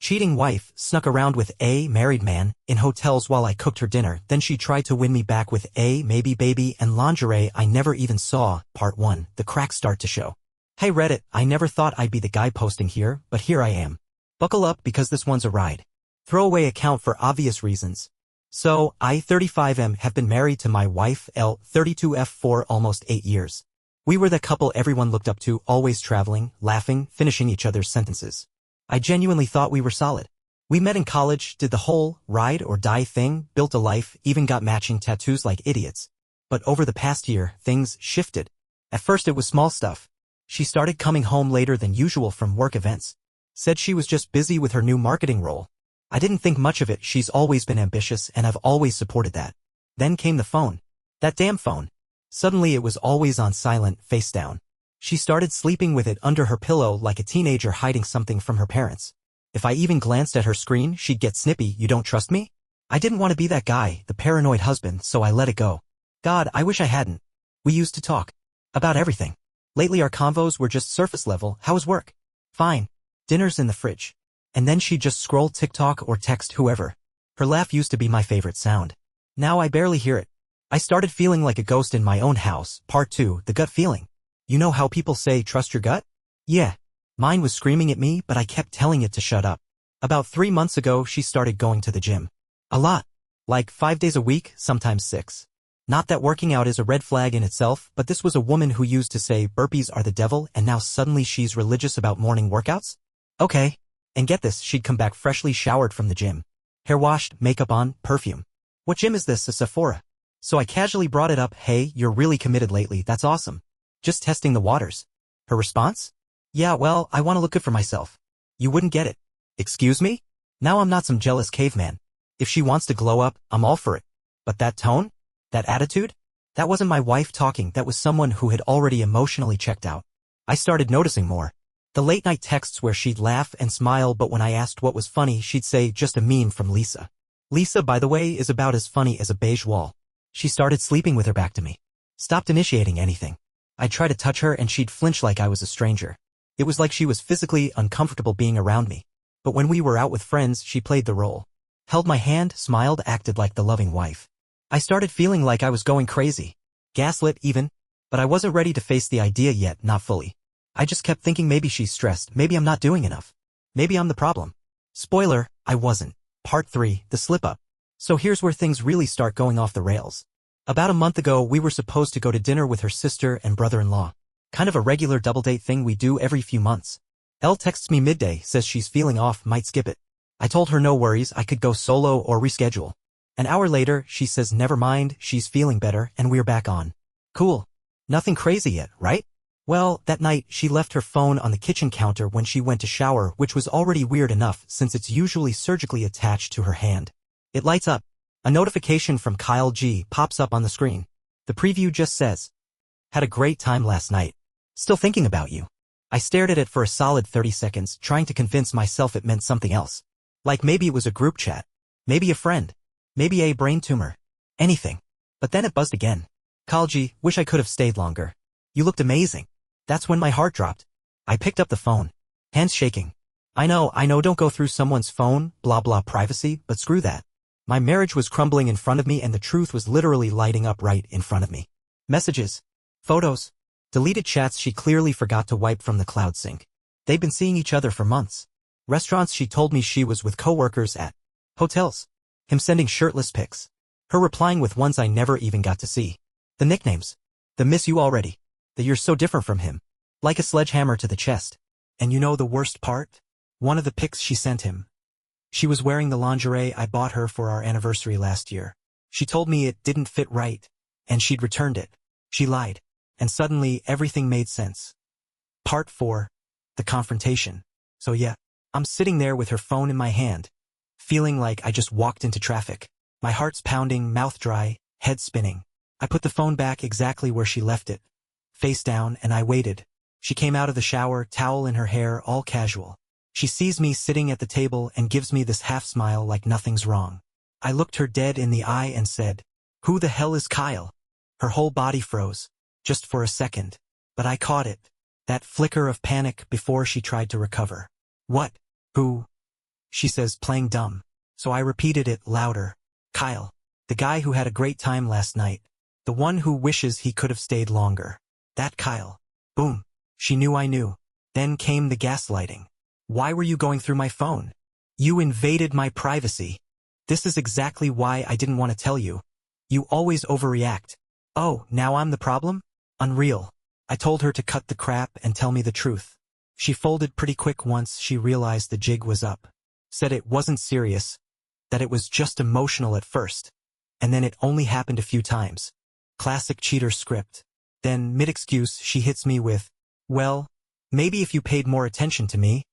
Cheating wife snuck around with a married man in hotels while I cooked her dinner, then she tried to win me back with a maybe baby and lingerie I never even saw. Part 1. The cracks start to show. Hey Reddit, I never thought I'd be the guy posting here, but here I am. Buckle up because this one's a ride. Throwaway account for obvious reasons. So, I, 35M, have been married to my wife, L, 32F, for almost 8 years. We were the couple everyone looked up to, always traveling, laughing, finishing each other's sentences. I genuinely thought we were solid. We met in college, did the whole ride or die thing, built a life, even got matching tattoos like idiots. But over the past year, things shifted. At first it was small stuff. She started coming home later than usual from work events. Said she was just busy with her new marketing role. I didn't think much of it. She's always been ambitious and I've always supported that. Then came the phone. That damn phone. Suddenly it was always on silent, face down. She started sleeping with it under her pillow like a teenager hiding something from her parents. If I even glanced at her screen, she'd get snippy. You don't trust me? I didn't want to be that guy, the paranoid husband, so I let it go. God, I wish I hadn't. We used to talk about everything. Lately our convos were just surface level. How was work? Fine. Dinner's in the fridge. And then she'd just scroll TikTok or text whoever. Her laugh used to be my favorite sound. Now I barely hear it. I started feeling like a ghost in my own house. Part 2. The gut feeling. You know how people say trust your gut? Yeah. Mine was screaming at me, but I kept telling it to shut up. About 3 months ago, she started going to the gym. A lot. Like 5 days a week, sometimes 6. Not that working out is a red flag in itself, but this was a woman who used to say burpees are the devil and now suddenly she's religious about morning workouts? Okay. And get this, she'd come back freshly showered from the gym. Hair washed, makeup on, perfume. What gym is this? A Sephora. So I casually brought it up. Hey, you're really committed lately. That's awesome. Just testing the waters. Her response? Yeah, well, I want to look good for myself. You wouldn't get it. Excuse me? Now I'm not some jealous caveman. If she wants to glow up, I'm all for it. But that tone? That attitude? That wasn't my wife talking, that was someone who had already emotionally checked out. I started noticing more. The late night texts where she'd laugh and smile, but when I asked what was funny, she'd say just a meme from Lisa. Lisa, by the way, is about as funny as a beige wall. She started sleeping with her back to me. Stopped initiating anything. I'd try to touch her and she'd flinch like I was a stranger. It was like she was physically uncomfortable being around me. But when we were out with friends, she played the role. Held my hand, smiled, acted like the loving wife. I started feeling like I was going crazy. Gaslit even. But I wasn't ready to face the idea yet, not fully. I just kept thinking maybe she's stressed, maybe I'm not doing enough. Maybe I'm the problem. Spoiler, I wasn't. Part 3, the slip-up. So here's where things really start going off the rails. About a month ago, we were supposed to go to dinner with her sister and brother-in-law. Kind of a regular double date thing we do every few months. Elle texts me midday, says she's feeling off, might skip it. I told her no worries, I could go solo or reschedule. An hour later, she says never mind, she's feeling better, and we're back on. Cool. Nothing crazy yet, right? Well, that night, she left her phone on the kitchen counter when she went to shower, which was already weird enough since it's usually surgically attached to her hand. It lights up. A notification from Kyle G pops up on the screen. The preview just says, had a great time last night. Still thinking about you. I stared at it for a solid 30 seconds, trying to convince myself it meant something else. Like maybe it was a group chat. Maybe a friend. Maybe a brain tumor. Anything. But then it buzzed again. Kyle G, wish I could have stayed longer. You looked amazing. That's when my heart dropped. I picked up the phone. Hands shaking. I know, don't go through someone's phone, blah blah privacy, but screw that. My marriage was crumbling in front of me and the truth was literally lighting up right in front of me. Messages. Photos. Deleted chats she clearly forgot to wipe from the cloud sync. They'd been seeing each other for months. Restaurants she told me she was with coworkers at. Hotels. Him sending shirtless pics. Her replying with ones I never even got to see. The nicknames. The miss you already. The you're so different from him. Like a sledgehammer to the chest. And you know the worst part? One of the pics she sent him. She was wearing the lingerie I bought her for our anniversary last year. She told me it didn't fit right, and she'd returned it. She lied. And suddenly everything made sense. Part 4. The confrontation. So yeah, I'm sitting there with her phone in my hand, feeling like I just walked into traffic. My heart's pounding, mouth dry, head spinning. I put the phone back exactly where she left it, face down, and I waited. She came out of the shower, towel in her hair, all casual. She sees me sitting at the table and gives me this half smile like nothing's wrong. I looked her dead in the eye and said, "Who the hell is Kyle?" Her whole body froze, just for a second, but I caught it, that flicker of panic before she tried to recover. What? Who? she says, playing dumb. So I repeated it louder. Kyle. The guy who had a great time last night. The one who wishes he could have stayed longer. That Kyle. Boom. She knew I knew. Then came the gaslighting. Why were you going through my phone? You invaded my privacy. This is exactly why I didn't want to tell you. You always overreact. Oh, now I'm the problem? Unreal. I told her to cut the crap and tell me the truth. She folded pretty quick once she realized the jig was up. Said it wasn't serious, that it was just emotional at first. And then it only happened a few times. Classic cheater script. Then, mid-excuse, she hits me with, well, maybe if you paid more attention to me,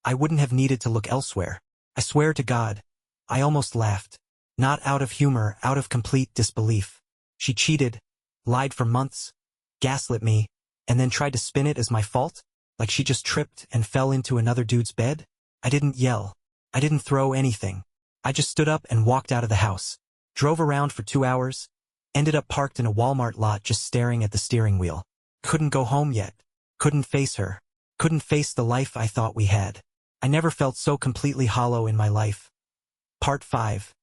I wouldn't have needed to look elsewhere. I swear to God. I almost laughed. Not out of humor, out of complete disbelief. She cheated, lied for months, gaslit me, and then tried to spin it as my fault? Like she just tripped and fell into another dude's bed? I didn't yell. I didn't throw anything. I just stood up and walked out of the house. Drove around for 2 hours. Ended up parked in a Walmart lot just staring at the steering wheel. Couldn't go home yet. Couldn't face her. Couldn't face the life I thought we had. I never felt so completely hollow in my life. Part 5.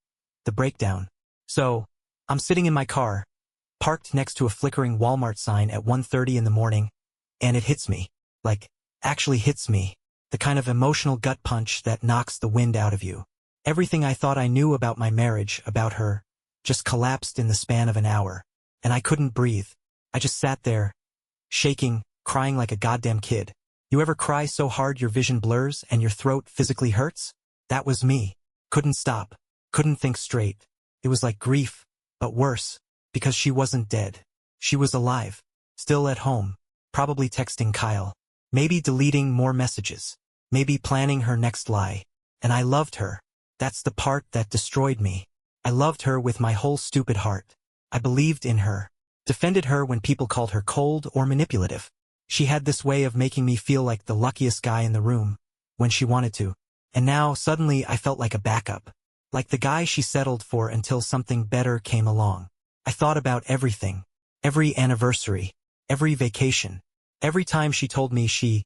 The breakdown. So, I'm sitting in my car, parked next to a flickering Walmart sign at 1:30 in the morning, and it hits me. Like, actually hits me. The kind of emotional gut punch that knocks the wind out of you. Everything I thought I knew about my marriage, about her, just collapsed in the span of an hour. And I couldn't breathe. I just sat there, shaking, crying like a goddamn kid. You ever cry so hard your vision blurs and your throat physically hurts? That was me. Couldn't stop. Couldn't think straight. It was like grief, but worse, because she wasn't dead. She was alive. Still at home. Probably texting Kyle. Maybe deleting more messages. Maybe planning her next lie. And I loved her. That's the part that destroyed me. I loved her with my whole stupid heart. I believed in her. Defended her when people called her cold or manipulative. She had this way of making me feel like the luckiest guy in the room, when she wanted to. And now, suddenly, I felt like a backup. Like the guy she settled for until something better came along. I thought about everything. Every anniversary. Every vacation. Every time she told me she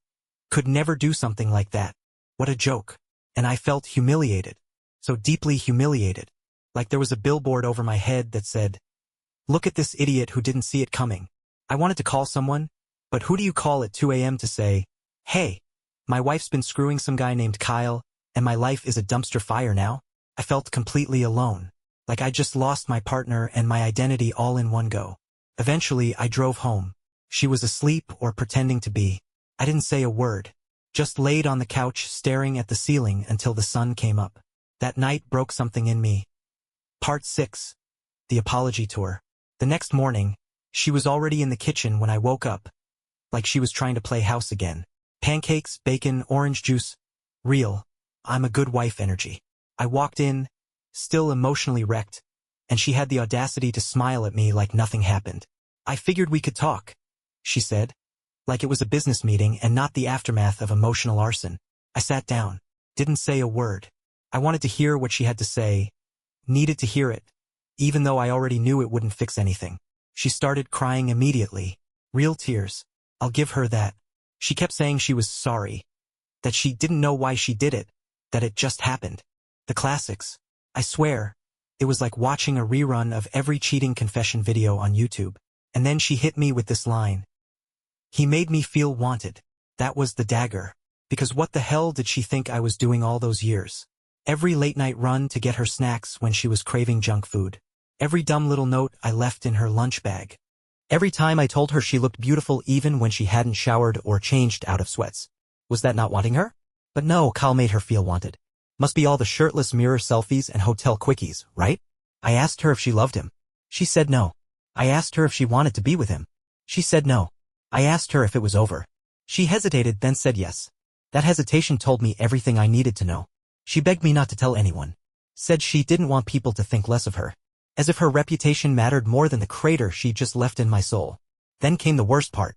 could never do something like that. What a joke. And I felt humiliated. So deeply humiliated. Like there was a billboard over my head that said, "Look at this idiot who didn't see it coming." I wanted to call someone, but who do you call at 2 a.m. to say, "Hey, my wife's been screwing some guy named Kyle, and my life is a dumpster fire now"? I felt completely alone. Like I just lost my partner and my identity all in one go. Eventually, I drove home. She was asleep or pretending to be. I didn't say a word. Just laid on the couch staring at the ceiling until the sun came up. That night broke something in me. Part 6. The apology tour. The next morning, she was already in the kitchen when I woke up. Like she was trying to play house again. Pancakes, bacon, orange juice. Real. I'm a good wife energy. I walked in, still emotionally wrecked, and she had the audacity to smile at me like nothing happened. "I figured we could talk," she said. Like it was a business meeting and not the aftermath of emotional arson. I sat down. Didn't say a word. I wanted to hear what she had to say. Needed to hear it. Even though I already knew it wouldn't fix anything. She started crying immediately. Real tears. I'll give her that. She kept saying she was sorry. That she didn't know why she did it. That it just happened. The classics. I swear. It was like watching a rerun of every cheating confession video on YouTube. And then she hit me with this line. "He made me feel wanted." That was the dagger. Because what the hell did she think I was doing all those years? Every late-night run to get her snacks when she was craving junk food. Every dumb little note I left in her lunch bag. Every time I told her she looked beautiful even when she hadn't showered or changed out of sweats. Was that not wanting her? But no, Kyle made her feel wanted. Must be all the shirtless mirror selfies and hotel quickies, right? I asked her if she loved him. She said no. I asked her if she wanted to be with him. She said no. I asked her if it was over. She hesitated, then said yes. That hesitation told me everything I needed to know. She begged me not to tell anyone. Said she didn't want people to think less of her. As if her reputation mattered more than the crater she just left in my soul. Then came the worst part.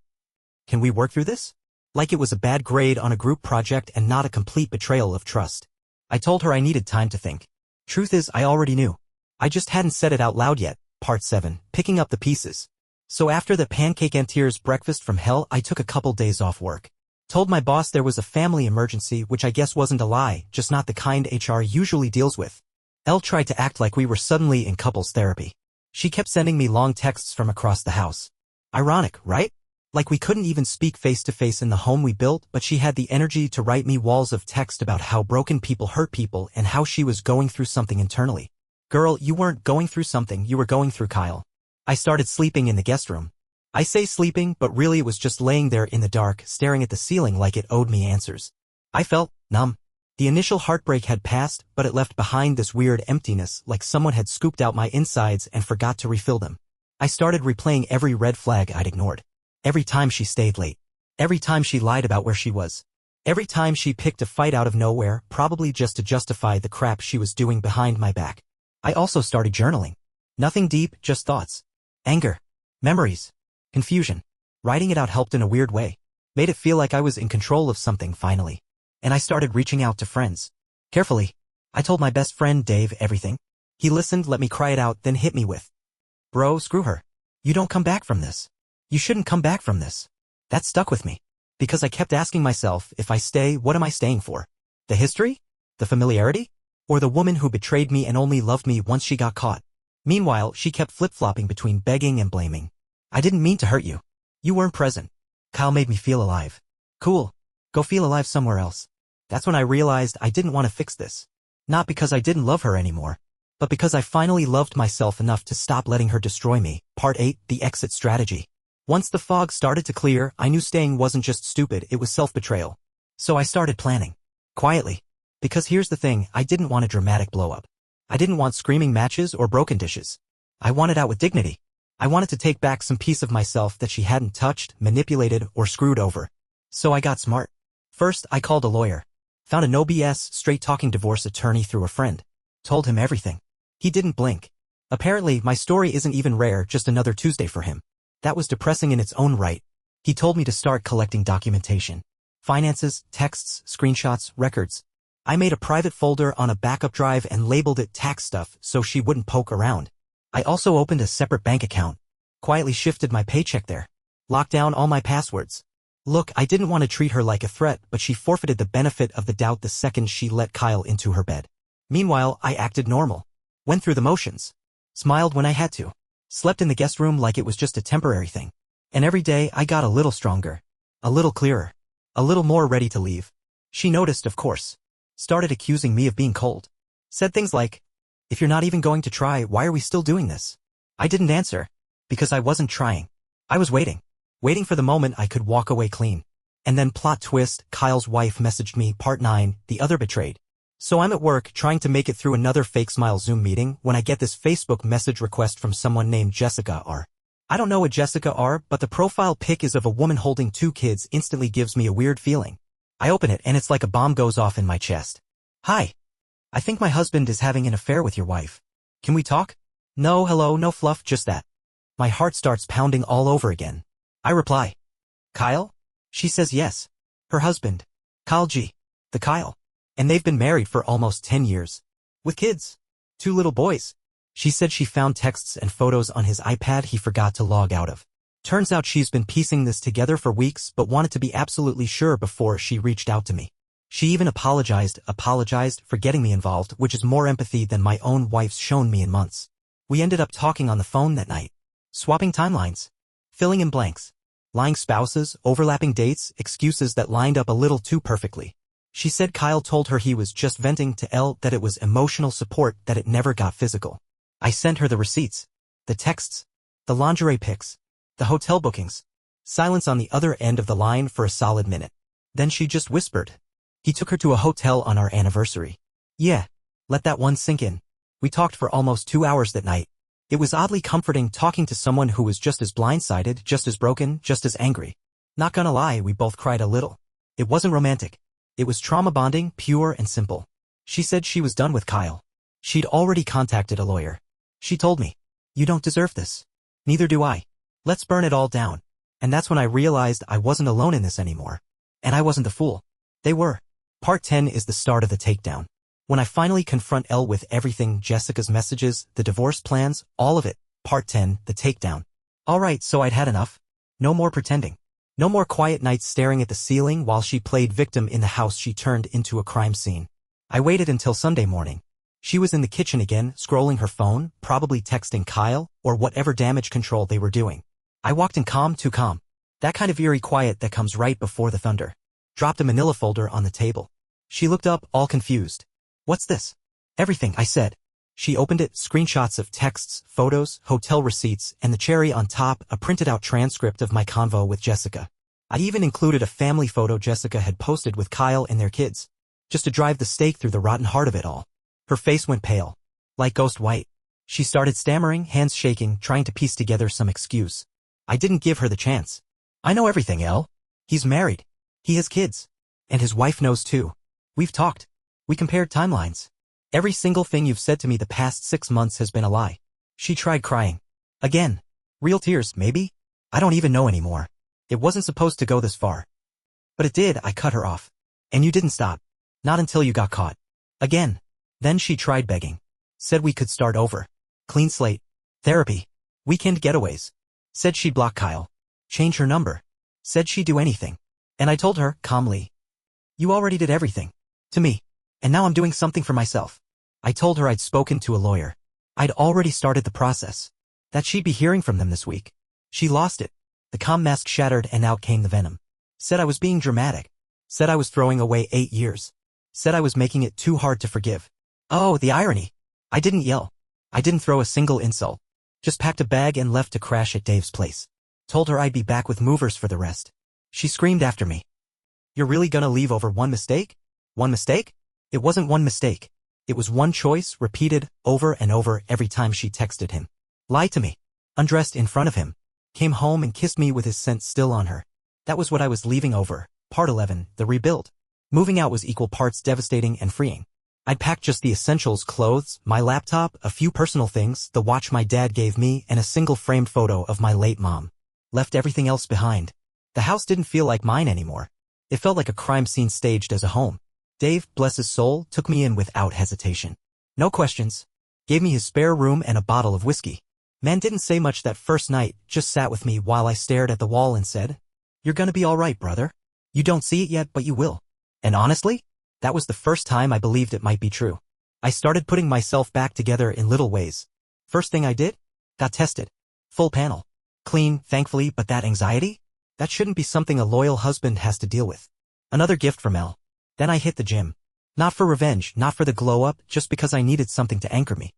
"Can we work through this?" Like it was a bad grade on a group project and not a complete betrayal of trust. I told her I needed time to think. Truth is, I already knew. I just hadn't said it out loud yet. Part 7. Picking up the pieces. So after the pancake and tears breakfast from hell, I took a couple days off work. Told my boss there was a family emergency, which I guess wasn't a lie, just not the kind HR usually deals with. Elle tried to act like we were suddenly in couples therapy. She kept sending me long texts from across the house. Ironic, right? Like we couldn't even speak face to face in the home we built, but she had the energy to write me walls of text about how broken people hurt people and how she was going through something internally. Girl, you weren't going through something, you were going through Kyle. I started sleeping in the guest room. I say sleeping, but really it was just laying there in the dark, staring at the ceiling like it owed me answers. I felt numb. The initial heartbreak had passed, but it left behind this weird emptiness, like someone had scooped out my insides and forgot to refill them. I started replaying every red flag I'd ignored. Every time she stayed late. Every time she lied about where she was. Every time she picked a fight out of nowhere, probably just to justify the crap she was doing behind my back. I also started journaling. Nothing deep, just thoughts. Anger. Memories. Confusion. Writing it out helped in a weird way. Made it feel like I was in control of something finally. And I started reaching out to friends. Carefully. I told my best friend Dave everything. He listened, let me cry it out, then hit me with, "Bro, screw her. You don't come back from this. You shouldn't come back from this." That stuck with me. Because I kept asking myself, if I stay, what am I staying for? The history? The familiarity? Or the woman who betrayed me and only loved me once she got caught? Meanwhile, she kept flip-flopping between begging and blaming. "I didn't mean to hurt you. You weren't present. Kyle made me feel alive." Cool. Go feel alive somewhere else. That's when I realized I didn't want to fix this. Not because I didn't love her anymore, but because I finally loved myself enough to stop letting her destroy me. Part 8, The Exit Strategy. Once the fog started to clear, I knew staying wasn't just stupid, it was self-betrayal. So I started planning. Quietly. Because here's the thing, I didn't want a dramatic blow-up. I didn't want screaming matches or broken dishes. I wanted out with dignity. I wanted to take back some piece of myself that she hadn't touched, manipulated, or screwed over. So I got smart. First, I called a lawyer. Found a no BS, straight-talking divorce attorney through a friend. Told him everything. He didn't blink. Apparently, my story isn't even rare, just another Tuesday for him. That was depressing in its own right. He told me to start collecting documentation. Finances, texts, screenshots, records. I made a private folder on a backup drive and labeled it tax stuff so she wouldn't poke around. I also opened a separate bank account. Quietly shifted my paycheck there. Locked down all my passwords. Look, I didn't want to treat her like a threat, but she forfeited the benefit of the doubt the second she let Kyle into her bed. Meanwhile, I acted normal. Went through the motions. Smiled when I had to. Slept in the guest room like it was just a temporary thing. And every day I got a little stronger. A little clearer. A little more ready to leave. She noticed, of course. Started accusing me of being cold. Said things like, "If you're not even going to try, why are we still doing this?" I didn't answer. Because I wasn't trying. I was waiting. Waiting for the moment I could walk away clean. And then plot twist, Kyle's wife messaged me, Part 9, The Other Betrayed. So I'm at work trying to make it through another fake smile Zoom meeting when I get this Facebook message request from someone named Jessica R. I don't know a Jessica R, but the profile pic is of a woman holding 2 kids instantly gives me a weird feeling. I open it and it's like a bomb goes off in my chest. "Hi. I think my husband is having an affair with your wife. Can we talk?" "No, hello, no fluff, just that." My heart starts pounding all over again. I reply, "Kyle?" She says yes. Her husband. Kyle G. The Kyle. And they've been married for almost 10 years. With kids. 2 little boys. She said she found texts and photos on his iPad he forgot to log out of. Turns out she's been piecing this together for weeks but wanted to be absolutely sure before she reached out to me. She even apologized for getting me involved, which is more empathy than my own wife's shown me in months. We ended up talking on the phone that night. Swapping timelines. Filling in blanks. Lying spouses, overlapping dates, excuses that lined up a little too perfectly. She said Kyle told her he was just venting to Elle, that it was emotional support, that it never got physical. I sent her the receipts. The texts. The lingerie pics. The hotel bookings. Silence on the other end of the line for a solid minute. Then she just whispered. "He took her to a hotel on our anniversary." Yeah. Let that one sink in. We talked for almost 2 hours that night. It was oddly comforting talking to someone who was just as blindsided, just as broken, just as angry. Not gonna lie, we both cried a little. It wasn't romantic. It was trauma bonding, pure and simple. She said she was done with Kyle. She'd already contacted a lawyer. She told me, "You don't deserve this. Neither do I. Let's burn it all down." And that's when I realized I wasn't alone in this anymore. And I wasn't the fool. They were. Part 10 is the start of the takedown. When I finally confront Elle with everything, Jessica's messages, the divorce plans, all of it. Part 10, the takedown. Alright, so I'd had enough. No more pretending. No more quiet nights staring at the ceiling while she played victim in the house she turned into a crime scene. I waited until Sunday morning. She was in the kitchen again, scrolling her phone, probably texting Kyle, or whatever damage control they were doing. I walked in calm to calm. That kind of eerie quiet that comes right before the thunder. Dropped a manila folder on the table. She looked up, all confused. "What's this?" "Everything," I said. She opened it, screenshots of texts, photos, hotel receipts, and the cherry on top, a printed-out transcript of my convo with Jessica. I even included a family photo Jessica had posted with Kyle and their kids, just to drive the stake through the rotten heart of it all. Her face went pale, like ghost white. She started stammering, hands shaking, trying to piece together some excuse. I didn't give her the chance. "I know everything, Elle. He's married. He has kids. And his wife knows too. We've talked. We compared timelines. Every single thing you've said to me the past 6 months has been a lie." She tried crying. Again. Real tears, maybe? I don't even know anymore. It wasn't supposed to go this far. But it did. I cut her off. "And you didn't stop. Not until you got caught." Again. Then she tried begging. Said we could start over. Clean slate. Therapy. Weekend getaways. Said she'd block Kyle. Change her number. Said she'd do anything. And I told her, calmly, "You already did everything. To me. And now I'm doing something for myself." I told her I'd spoken to a lawyer. I'd already started the process. That she'd be hearing from them this week. She lost it. The calm mask shattered and out came the venom. Said I was being dramatic. Said I was throwing away 8 years. Said I was making it too hard to forgive. Oh, the irony. I didn't yell. I didn't throw a single insult. Just packed a bag and left to crash at Dave's place. Told her I'd be back with movers for the rest. She screamed after me. "You're really gonna leave over one mistake?" "One mistake?" It wasn't one mistake. It was one choice, repeated over and over every time she texted him. Lied to me. Undressed in front of him. Came home and kissed me with his scent still on her. That was what I was leaving over. Part 11, the rebuild. Moving out was equal parts devastating and freeing. I'd packed just the essentials, clothes, my laptop, a few personal things, the watch my dad gave me, and a single framed photo of my late mom. Left everything else behind. The house didn't feel like mine anymore. It felt like a crime scene staged as a home. Dave, bless his soul, took me in without hesitation. No questions. Gave me his spare room and a bottle of whiskey. Man didn't say much that first night, just sat with me while I stared at the wall and said, "You're gonna be all right, brother. You don't see it yet, but you will." And honestly, that was the first time I believed it might be true. I started putting myself back together in little ways. First thing I did? Got tested. Full panel. Clean, thankfully, but that anxiety? That shouldn't be something a loyal husband has to deal with. Another gift from Elle. Then I hit the gym. Not for revenge, not for the glow-up, just because I needed something to anchor me.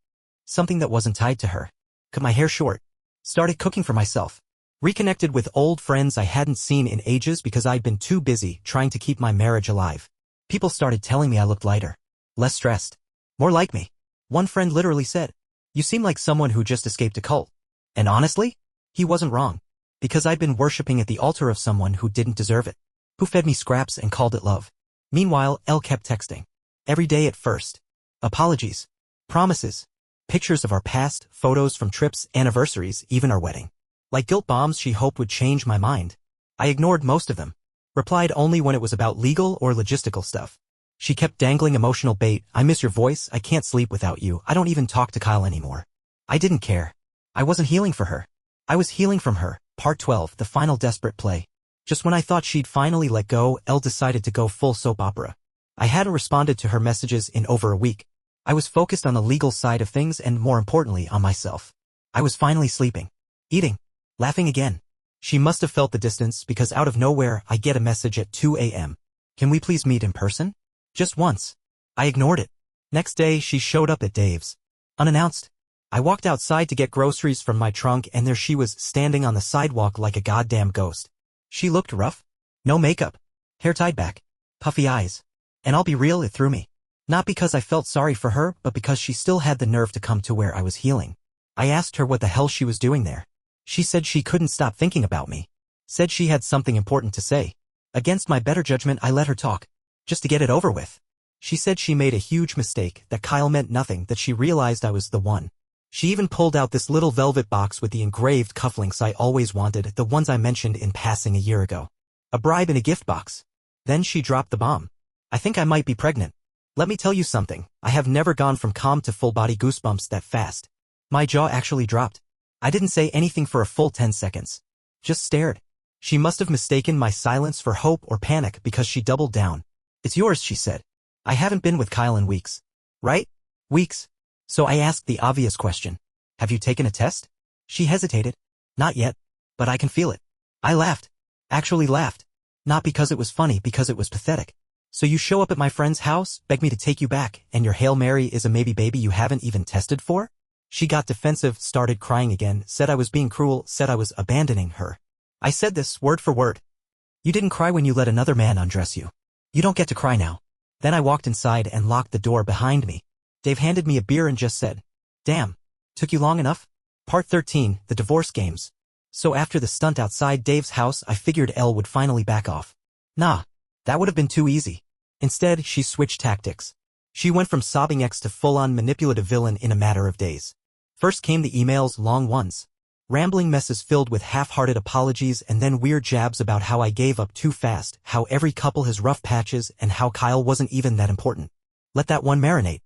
Something that wasn't tied to her. Cut my hair short. Started cooking for myself. Reconnected with old friends I hadn't seen in ages because I'd been too busy trying to keep my marriage alive. People started telling me I looked lighter. Less stressed. More like me. One friend literally said, "You seem like someone who just escaped a cult." And honestly, he wasn't wrong. Because I'd been worshipping at the altar of someone who didn't deserve it. Who fed me scraps and called it love. Meanwhile, Elle kept texting. Every day at first. Apologies. Promises. Pictures of our past, photos from trips, anniversaries, even our wedding. Like guilt bombs she hoped would change my mind. I ignored most of them. Replied only when it was about legal or logistical stuff. She kept dangling emotional bait. "I miss your voice, I can't sleep without you, I don't even talk to Kyle anymore." I didn't care. I wasn't healing for her. I was healing from her. Part 12, the final desperate play. Just when I thought she'd finally let go, Elle decided to go full soap opera. I hadn't responded to her messages in over a week. I was focused on the legal side of things and, more importantly, on myself. I was finally sleeping. Eating. Laughing again. She must have felt the distance because out of nowhere I get a message at 2 a.m. "Can we please meet in person?" Just once. I ignored it. Next day she showed up at Dave's. Unannounced. I walked outside to get groceries from my trunk and there she was standing on the sidewalk like a goddamn ghost. She looked rough. No makeup. Hair tied back. Puffy eyes. And I'll be real, it threw me. Not because I felt sorry for her, but because she still had the nerve to come to where I was healing. I asked her what the hell she was doing there. She said she couldn't stop thinking about me. Said she had something important to say. Against my better judgment I let her talk. Just to get it over with. She said she made a huge mistake, that Kyle meant nothing, that she realized I was the one. She even pulled out this little velvet box with the engraved cufflinks I always wanted, the ones I mentioned in passing a year ago. A bribe in a gift box. Then she dropped the bomb. "I think I might be pregnant. Let me tell you something, I have never gone from calm to full-body goosebumps that fast." My jaw actually dropped. I didn't say anything for a full 10 seconds. Just stared. She must have mistaken my silence for hope or panic because she doubled down. It's yours, she said. I haven't been with Kyle in weeks. Right? Weeks. So I asked the obvious question. Have you taken a test? She hesitated. Not yet. But I can feel it. I laughed. Actually laughed. Not because it was funny, because it was pathetic. So you show up at my friend's house, beg me to take you back, and your Hail Mary is a maybe baby you haven't even tested for? She got defensive, started crying again, said I was being cruel, said I was abandoning her. I said this word for word. You didn't cry when you let another man undress you. You don't get to cry now. Then I walked inside and locked the door behind me. Dave handed me a beer and just said, "Damn. Took you long enough?" Part 13, The Divorce Games. So after the stunt outside Dave's house, I figured Elle would finally back off. Nah. That would have been too easy. Instead, she switched tactics. She went from sobbing ex to full-on manipulative villain in a matter of days. First came the emails, long ones. Rambling messes filled with half-hearted apologies and then weird jabs about how I gave up too fast, how every couple has rough patches, and how Kyle wasn't even that important. Let that one marinate.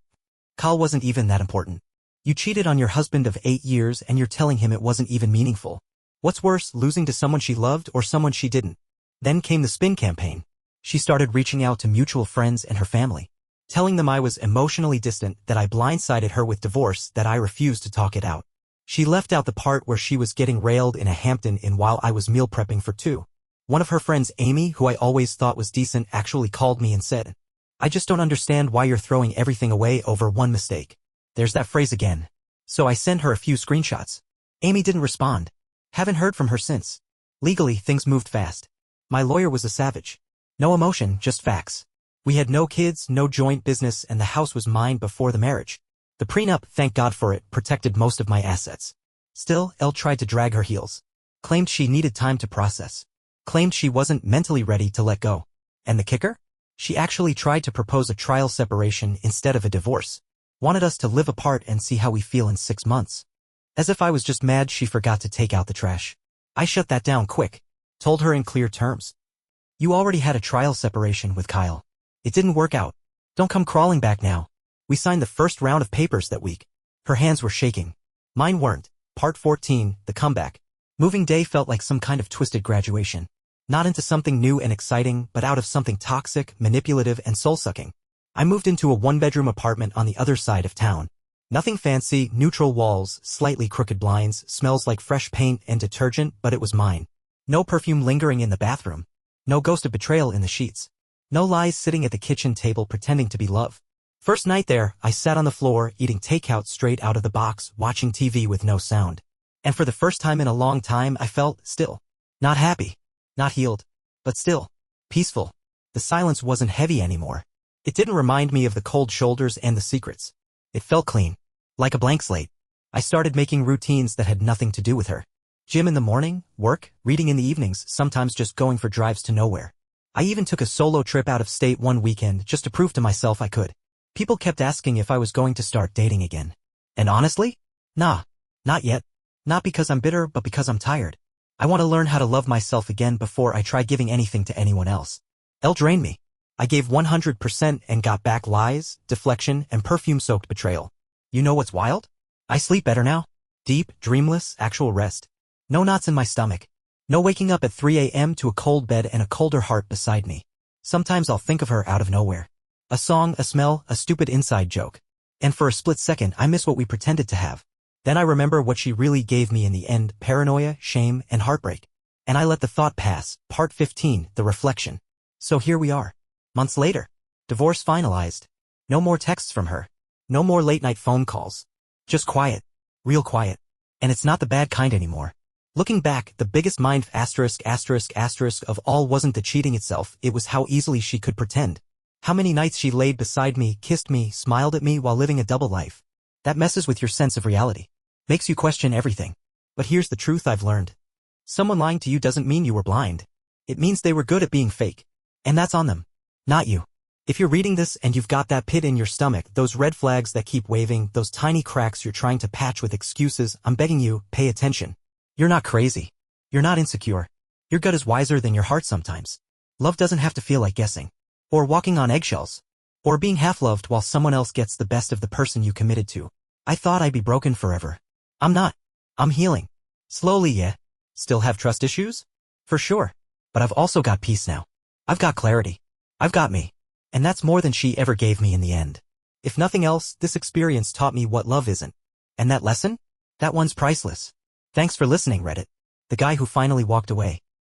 Kyle wasn't even that important. You cheated on your husband of 8 years and you're telling him it wasn't even meaningful. What's worse, losing to someone she loved or someone she didn't? Then came the spin campaign. She started reaching out to mutual friends and her family, telling them I was emotionally distant, that I blindsided her with divorce, that I refused to talk it out. She left out the part where she was getting railed in a Hampton Inn while I was meal prepping for two. One of her friends, Amy, who I always thought was decent, actually called me and said, "I just don't understand why you're throwing everything away over one mistake." There's that phrase again. So I sent her a few screenshots. Amy didn't respond. Haven't heard from her since. Legally, things moved fast. My lawyer was a savage. No emotion, just facts. We had no kids, no joint business, and the house was mine before the marriage. The prenup, thank God for it, protected most of my assets. Still, Elle tried to drag her heels. Claimed she needed time to process. Claimed she wasn't mentally ready to let go. And the kicker? She actually tried to propose a trial separation instead of a divorce. Wanted us to live apart and see how we feel in 6 months. As if I was just mad she forgot to take out the trash. I shut that down quick. Told her in clear terms. You already had a trial separation with Kyle. It didn't work out. Don't come crawling back now. We signed the first round of papers that week. Her hands were shaking. Mine weren't. Part 14, The Comeback. Moving day felt like some kind of twisted graduation. Not into something new and exciting, but out of something toxic, manipulative, and soul-sucking. I moved into a one-bedroom apartment on the other side of town. Nothing fancy, neutral walls, slightly crooked blinds, smells like fresh paint and detergent, but it was mine. No perfume lingering in the bathroom. No ghost of betrayal in the sheets. No lies sitting at the kitchen table pretending to be love. First night there, I sat on the floor, eating takeout straight out of the box, watching TV with no sound. And for the first time in a long time, I felt still. Not happy. Not healed. But still. Peaceful. The silence wasn't heavy anymore. It didn't remind me of the cold shoulders and the secrets. It felt clean. Like a blank slate. I started making routines that had nothing to do with her. Gym in the morning, work, reading in the evenings, sometimes just going for drives to nowhere. I even took a solo trip out of state one weekend just to prove to myself I could. People kept asking if I was going to start dating again. And honestly? Nah. Not yet. Not because I'm bitter, but because I'm tired. I want to learn how to love myself again before I try giving anything to anyone else. Elle drained me. I gave 100% and got back lies, deflection, and perfume-soaked betrayal. You know what's wild? I sleep better now. Deep, dreamless, actual rest. No knots in my stomach. No waking up at 3 a.m. to a cold bed and a colder heart beside me. Sometimes I'll think of her out of nowhere. A song, a smell, a stupid inside joke. And for a split second, I miss what we pretended to have. Then I remember what she really gave me in the end, paranoia, shame, and heartbreak. And I let the thought pass. Part 15, The Reflection. So here we are. Months later. Divorce finalized. No more texts from her. No more late-night phone calls. Just quiet. Real quiet. And it's not the bad kind anymore. Looking back, the biggest mind asterisk of all wasn't the cheating itself, it was how easily she could pretend. How many nights she laid beside me, kissed me, smiled at me while living a double life. That messes with your sense of reality. Makes you question everything. But here's the truth I've learned. Someone lying to you doesn't mean you were blind. It means they were good at being fake. And that's on them. Not you. If you're reading this and you've got that pit in your stomach, those red flags that keep waving, those tiny cracks you're trying to patch with excuses, I'm begging you, pay attention. You're not crazy. You're not insecure. Your gut is wiser than your heart sometimes. Love doesn't have to feel like guessing. Or walking on eggshells. Or being half-loved while someone else gets the best of the person you committed to. I thought I'd be broken forever. I'm not. I'm healing. Slowly, yeah. Still have trust issues? For sure. But I've also got peace now. I've got clarity. I've got me. And that's more than she ever gave me in the end. If nothing else, this experience taught me what love isn't. And that lesson? That one's priceless. Thanks for listening, Reddit. The guy who finally walked away.